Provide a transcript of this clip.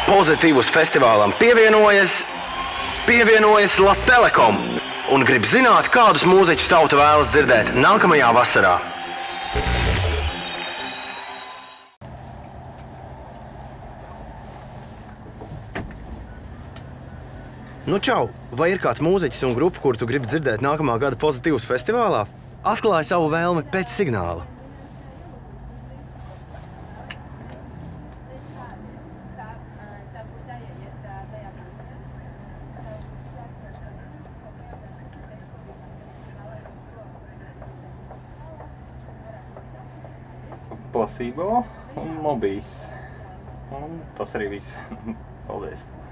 Pozitīvus festivālam pievienojas Latelekom un grib zināt, kādus mūziķus tauta vēlas dzirdēt nākamajā vasarā. Nu čau, vai ir kāds mūziķis un grupa, kuru tu gribi dzirdēt nākamā gada Pozitīvus festivālā? Atklāj savu vēlmi pēc signāla. Placebo un Mobijs. Un tas arī viss. Paldies!